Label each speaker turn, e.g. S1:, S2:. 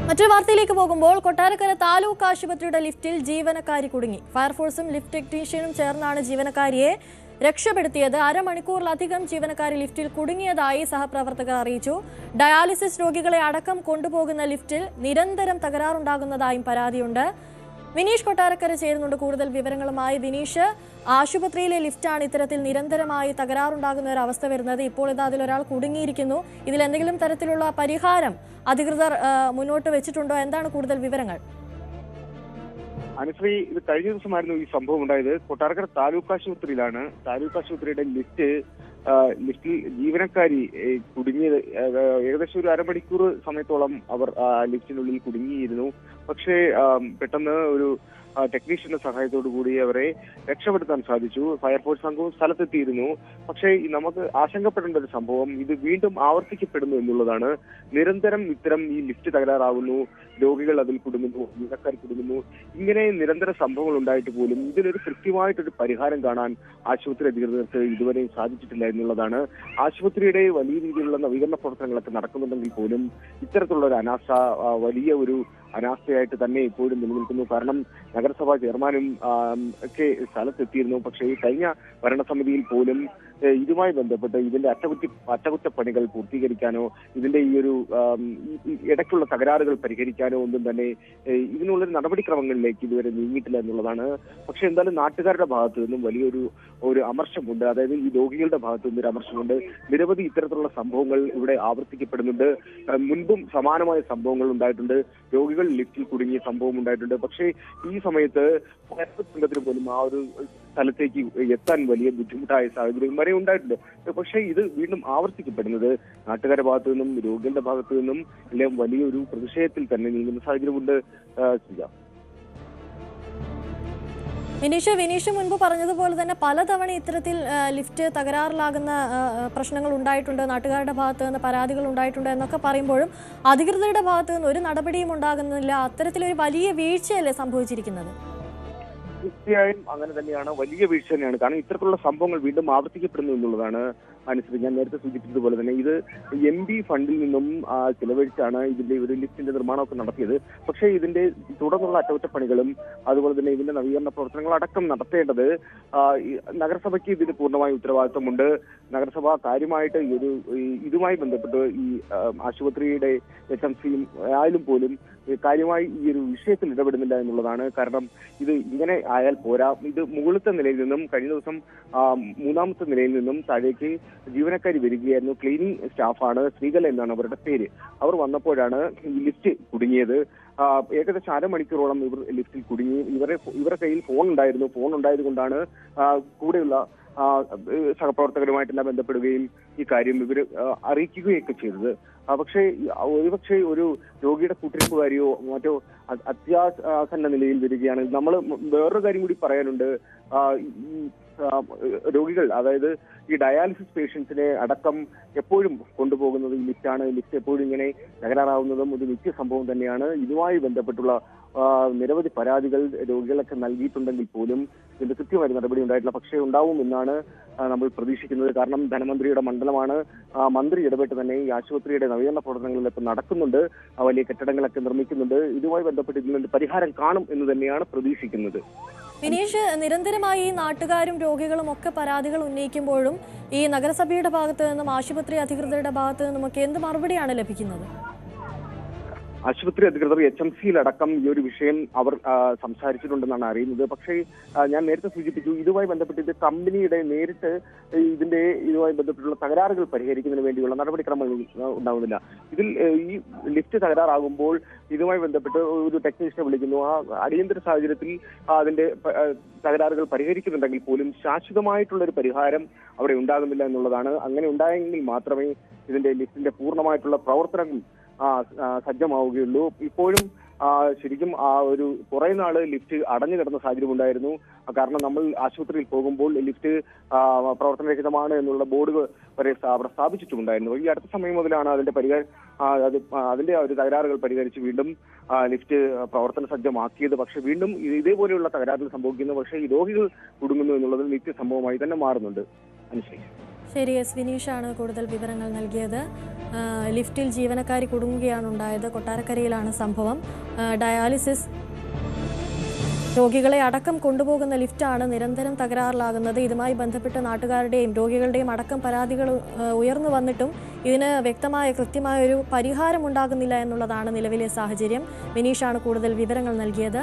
S1: മറ്റൊരു വാർത്തയിലേക്ക് പോകുമ്പോൾ കൊട്ടാരക്കര താലൂക്ക് ആശുപത്രിയുടെ ലിഫ്റ്റിൽ ജീവനക്കാരി കുടുങ്ങി. ഫയർഫോഴ്സും ലിഫ്റ്റ് ടെക്നീഷ്യനും ചേർന്നാണ് ജീവനക്കാരിയെ രക്ഷപ്പെടുത്തിയത്. അരമണിക്കൂറിലധികം ജീവനക്കാരി ലിഫ്റ്റിൽ കുടുങ്ങിയതായി സഹപ്രവർത്തകർ അറിയിച്ചു. ഡയാലിസിസ് രോഗികളെ അടക്കം കൊണ്ടുപോകുന്ന ലിഫ്റ്റിൽ നിരന്തരം തകരാറുണ്ടാകുന്നതായും പരാതിയുണ്ട്. വിനീഷ് കൊട്ടാരക്കര ചേരുന്നുണ്ട് കൂടുതൽ വിവരങ്ങളുമായി. വിനീഷ്, ആശുപത്രിയിലെ ലിഫ്റ്റാണ് ഇത്തരത്തിൽ നിരന്തരമായി തകരാറുണ്ടാകുന്ന ഒരു അവസ്ഥ വരുന്നത്. ഇപ്പോൾ അതിലൊരാൾ കുടുങ്ങിയിരിക്കുന്നു. ഇതിൽ എന്തെങ്കിലും തരത്തിലുള്ള പരിഹാരം അധികൃതർ മുന്നോട്ട് വെച്ചിട്ടുണ്ടോ? എന്താണ് കൂടുതൽ വിവരങ്ങൾ?
S2: അനുശ്രീ, ഇത് കഴിഞ്ഞ ദിവസമായിരുന്നു ഈ സംഭവം ഉണ്ടായത്. കൊട്ടാരക്കര താലൂക്ക് ആശുപത്രിയിലാണ്. താലൂക്ക് ആശുപത്രിയുടെ ലിഫ്റ്റിൽ ജീവനക്കാരി കുടുങ്ങിയത്. ഏകദേശം ഒരു അരമണിക്കൂർ സമയത്തോളം അവർ ലിഫ്റ്റിനുള്ളിൽ കുടുങ്ങിയിരുന്നു. പക്ഷേ പെട്ടെന്ന് ഒരു ടെക്നീഷ്യന്റെ സഹായത്തോടു കൂടി അവരെ രക്ഷപ്പെടുത്താൻ സാധിച്ചു. ഫയർഫോഴ്സ് സംഘവും സ്ഥലത്തെത്തിയിരുന്നു. പക്ഷേ നമുക്ക് ആശങ്കപ്പെടേണ്ട ഒരു സംഭവം ഇത് വീണ്ടും ആവർത്തിക്കപ്പെടുന്നു എന്നുള്ളതാണ്. നിരന്തരം ഇത്തരം ഈ ലിഫ്റ്റ് തകരാറാവുന്നു, രോഗികൾ അതിൽ കുടുങ്ങുന്നു, ജീവനക്കാർ കുടുങ്ങുന്നു. ഇങ്ങനെ നിരന്തര സംഭവങ്ങൾ ഉണ്ടായിട്ട് പോലും ഇതിനൊരു കൃത്യമായിട്ടൊരു പരിഹാരം കാണാൻ ആശുപത്രി അധികൃതർക്ക് ഇതുവരെയും സാധിച്ചിട്ടില്ല എന്നുള്ളതാണ്. ആശുപത്രിയുടെ വലിയ രീതിയിലുള്ള നവീകരണ പ്രവർത്തനങ്ങളൊക്കെ നടക്കുന്നുണ്ടെങ്കിൽ പോലും ഇത്തരത്തിലുള്ള ഒരു അനാസ്ഥ വലിയ ഒരു അനാസ്ഥയായിട്ട് തന്നെ ഇപ്പോഴും നിലനിൽക്കുന്നു. കാരണം നഗരസഭാ ചെയർമാനും ഒക്കെ സ്ഥലത്തെത്തിയിരുന്നു. പക്ഷേ ഈ കഴിഞ്ഞ ഭരണസമിതിയിൽ പോലും ഇതുമായി ബന്ധപ്പെട്ട് ഇതിന്റെ അറ്റകുറ്റപ്പണികൾ പൂർത്തീകരിക്കാനോ ഇതിന്റെ ഈ ഒരു ഇടയ്ക്കുള്ള തകരാറുകൾ പരിഹരിക്കാനോ ഒന്നും തന്നെ ഇതിനുള്ളൊരു നടപടിക്രമങ്ങളിലേക്ക് ഇതുവരെ നീങ്ങിയിട്ടില്ല എന്നുള്ളതാണ്. പക്ഷെ എന്തായാലും നാട്ടുകാരുടെ ഭാഗത്തു നിന്നും വലിയൊരു അമർഷമുണ്ട്. അതായത് ഈ രോഗികളുടെ ഭാഗത്തു നിന്നൊരു അമർഷമുണ്ട്. നിരവധി ഇത്തരത്തിലുള്ള സംഭവങ്ങൾ ഇവിടെ ആവർത്തിക്കപ്പെടുന്നുണ്ട്. മുൻപും സമാനമായ സംഭവങ്ങൾ ഉണ്ടായിട്ടുണ്ട്. രോഗികൾ ലിഫ്റ്റിൽ കുടുങ്ങിയ സംഭവം ഉണ്ടായിട്ടുണ്ട്. പക്ഷേ ഈ സമയത്ത് ഫയർഫോഴ്സ് സംഘത്തിന് പോലും ആ ഒരു സ്ഥലത്തേക്ക് എത്താൻ വലിയ ബുദ്ധിമുട്ടായ സാഹചര്യം വരെ ഉണ്ടായിട്ടുണ്ട്. പക്ഷേ ഇത് വീണ്ടും ആവർത്തിക്കപ്പെടുന്നത് നാട്ടുകാരുടെ ഭാഗത്തു നിന്നും രോഗികളുടെ ഭാഗത്തു നിന്നും എല്ലാം വലിയൊരു പ്രതിഷേധത്തിൽ തന്നെ നീങ്ങുന്ന സാഹചര്യമുണ്ട്.
S1: വിനീഷ് മുൻപ് പറഞ്ഞതുപോലെ തന്നെ പലതവണ ഇത്തരത്തിൽ ലിഫ്റ്റ് തകരാറിലാകുന്ന പ്രശ്നങ്ങൾ ഉണ്ടായിട്ടുണ്ട്, നാട്ടുകാരുടെ ഭാഗത്ത് നിന്ന് പരാതികൾ ഉണ്ടായിട്ടുണ്ട് എന്നൊക്കെ പറയുമ്പോഴും അധികൃതരുടെ ഭാഗത്ത് നിന്ന് ഒരു നടപടിയും ഉണ്ടാകുന്നില്ല. അത്തരത്തിലൊരു വലിയ വീഴ്ചയല്ലേ സംഭവിച്ചിരിക്കുന്നത്?
S2: തീർച്ചയായും അങ്ങനെ തന്നെയാണ്, വലിയ വീഴ്ച തന്നെയാണ്. കാരണം ഇത്തരത്തിലുള്ള സംഭവങ്ങൾ വീണ്ടും ആവർത്തിക്കപ്പെടുന്നു എന്നുള്ളതാണ്. അനുസരിച്ച് ഞാൻ നേരത്തെ സൂചിപ്പിച്ചതുപോലെ തന്നെ ഇത് MP ഫണ്ടിൽ നിന്നും ചിലവഴിച്ചാണ് ഇതിന്റെ ഒരു ലിഫ്റ്റിന്റെ നിർമ്മാണമൊക്കെ നടത്തിയത്. പക്ഷേ ഇതിന്റെ തുടർന്നുള്ള അറ്റകുറ്റപ്പണികളും അതുപോലെ തന്നെ ഇതിന്റെ നവീകരണ പ്രവർത്തനങ്ങൾ അടക്കം നടത്തേണ്ടത് നഗരസഭയ്ക്ക് ഇതിന് പൂർണ്ണമായ ഉത്തരവാദിത്വമുണ്ട്. നഗരസഭ കാര്യമായിട്ട് ഇതുമായി ബന്ധപ്പെട്ട് ഈ ആശുപത്രിയുടെ HMCയും ആയാലും പോലും കാര്യമായി ഈ ഒരു വിഷയത്തിൽ ഇടപെടുന്നില്ല എന്നുള്ളതാണ്. കാരണം ഇത് ഇങ്ങനെ ആയാൽ പോരാ. ഇത് മുകളിലത്തെ നിലയിൽ നിന്നും കഴിഞ്ഞ ദിവസം 3ാമത്തെ നിലയിൽ നിന്നും താഴേക്ക് ജീവനക്കാരി വരികയായിരുന്നു. ക്ലീനിങ് സ്റ്റാഫാണ്, സ്ത്രീകൾ എന്നാണ് അവരുടെ പേര്. അവർ വന്നപ്പോഴാണ് ഈ ലിഫ്റ്റ് കുടുങ്ങിയത്. ഏകദേശം അരമണിക്കൂറോളം ഇവർ ലിഫ്റ്റിൽ കുടുങ്ങി. ഇവരുടെ കയ്യിൽ ഫോൺ ഉണ്ടായിരുന്നു. ഫോൺ ഉണ്ടായത് കൊണ്ടാണ് കൂടെയുള്ള സഹപ്രവർത്തകരുമായിട്ടെല്ലാം ബന്ധപ്പെടുകയും ഈ കാര്യം ഇവർ അറിയിക്കുകയൊക്കെ ചെയ്തത്. ഒരുപക്ഷെ ഒരു രോഗിയുടെ കൂട്ടിരിപ്പുകാരിയോ മറ്റോ അത്യാസന്ന നിലയിൽ വരികയാണ്. നമ്മൾ വേറൊരു കാര്യം കൂടി പറയാനുണ്ട്. രോഗികൾ, അതായത് ഈ ഡയാലിസിസ് പേഷ്യൻസിനെ അടക്കം എപ്പോഴും കൊണ്ടുപോകുന്നത് ഈ ലിഫ്റ്റാണ്. ലിഫ്റ്റ് എപ്പോഴും ഇങ്ങനെ തകരാറാവുന്നതും ഒരു നിത്യ സംഭവം തന്നെയാണ്. ഇതുമായി ബന്ധപ്പെട്ടുള്ള നിരവധി പരാതികൾ രോഗികളൊക്കെ നൽകിയിട്ടുണ്ടെങ്കിൽ പോലും ഇതിന്റെ കൃത്യമായ നടപടി ഉണ്ടായിട്ടില്ല. പക്ഷേ ഉണ്ടാവും എന്നാണ് നമ്മൾ പ്രതീക്ഷിക്കുന്നത്. കാരണം ധനമന്ത്രിയുടെ മണ്ഡലമാണ്. മന്ത്രി ഇടപെട്ട് തന്നെ ഈ ആശുപത്രിയുടെ നവീകരണ പ്രവർത്തനങ്ങളിലൊക്കെ നടക്കുന്നുണ്ട്. വലിയ കെട്ടിടങ്ങളൊക്കെ നിർമ്മിക്കുന്നുണ്ട്. ഇതുമായി ബന്ധപ്പെട്ട് ഇതിനൊരു പരിഹാരം കാണും എന്ന് തന്നെയാണ് പ്രതീക്ഷിക്കുന്നത്.
S1: വിനീഷ്, നിരന്തരമായി നാട്ടുകാരും രോഗികളും ഒക്കെ പരാതികൾ ഉന്നയിക്കുമ്പോഴും ഈ നഗരസഭയുടെ ഭാഗത്തു നിന്നും ആശുപത്രി അധികൃതരുടെ ഭാഗത്തു നിന്നുമൊക്കെ എന്ത് മറുപടിയാണ് ലഭിക്കുന്നത്?
S2: ആശുപത്രി അധികൃതർ HMCയിലടക്കം ഈ ഒരു വിഷയം അവർ സംസാരിച്ചിട്ടുണ്ടെന്നാണ് അറിയുന്നത്. പക്ഷേ ഞാൻ നേരത്തെ സൂചിപ്പിച്ചു, ഇതുമായി ബന്ധപ്പെട്ട് ഇത് കമ്പനിയുടെ നേരിട്ട് ഇതുമായി ബന്ധപ്പെട്ടുള്ള തകരാറുകൾ പരിഹരിക്കുന്നതിന് വേണ്ടിയുള്ള നടപടിക്രമങ്ങൾ ഉണ്ടാവുന്നില്ല. ഇതിൽ ഈ ലിഫ്റ്റ് തകരാറാകുമ്പോൾ ഇതുമായി ബന്ധപ്പെട്ട് ഒരു ടെക്നീഷ്യനെ വിളിക്കുന്നു. ആ അടിയന്തര സാഹചര്യത്തിൽ അതിന്റെ തകരാറുകൾ പരിഹരിക്കുന്നുണ്ടെങ്കിൽ പോലും ശാശ്വതമായിട്ടുള്ള ഒരു പരിഹാരം അവിടെ ഉണ്ടാകുന്നില്ല എന്നുള്ളതാണ്. അങ്ങനെ ഉണ്ടായെങ്കിൽ മാത്രമേ ഇതിന്റെ ലിഫ്റ്റിന്റെ പൂർണ്ണമായിട്ടുള്ള പ്രവർത്തനം സജ്ജമാവുകയുള്ളൂ. ഇപ്പോഴും ശരിക്കും ഒരു കുറെ നാള് ലിഫ്റ്റ് അടഞ്ഞു കിടന്ന സാഹചര്യം ഉണ്ടായിരുന്നു. കാരണം നമ്മൾ ആശുപത്രിയിൽ പോകുമ്പോൾ ലിഫ്റ്റ് പ്രവർത്തനരഹിതമാണ് എന്നുള്ള ബോർഡ് വരെ അവിടെ സ്ഥാപിച്ചിട്ടുണ്ടായിരുന്നു. ഈ അടുത്ത സമയം മുതലാണ് അതിന്റെ ഒരു തകരാറുകൾ പരിഹരിച്ച് വീണ്ടും ലിഫ്റ്റ് പ്രവർത്തന സജ്ജമാക്കിയത്. പക്ഷെ വീണ്ടും ഇതേപോലെയുള്ള തകരാറുകൾ സംഭവിക്കുന്നു. പക്ഷേ ഈ രോഗികൾ കുടുങ്ങുന്നു എന്നുള്ളത് നിത്യ സംഭവമായി തന്നെ മാറുന്നുണ്ട്. അനുശ്രീ.
S1: ശരി, എസ് വിനീഷാണ് കൂടുതൽ വിവരങ്ങൾ നൽകിയത്. ലിഫ്റ്റിൽ ജീവനക്കാരി കുടുങ്ങുകയാണ് ഉണ്ടായത്. കൊട്ടാരക്കരയിലാണ് സംഭവം. ഡയാലിസിസ് രോഗികളെ അടക്കം കൊണ്ടുപോകുന്ന ലിഫ്റ്റാണ് നിരന്തരം തകരാറിലാകുന്നത്. ഇതുമായി ബന്ധപ്പെട്ട് നാട്ടുകാരുടെയും രോഗികളുടെയും അടക്കം പരാതികൾ ഉയർന്നു വന്നിട്ടും ഇതിന് വ്യക്തമായ കൃത്യമായ ഒരു പരിഹാരം ഉണ്ടാകുന്നില്ല എന്നുള്ളതാണ് നിലവിലെ സാഹചര്യം. വിനീഷാണ് കൂടുതൽ വിവരങ്ങൾ നൽകിയത്.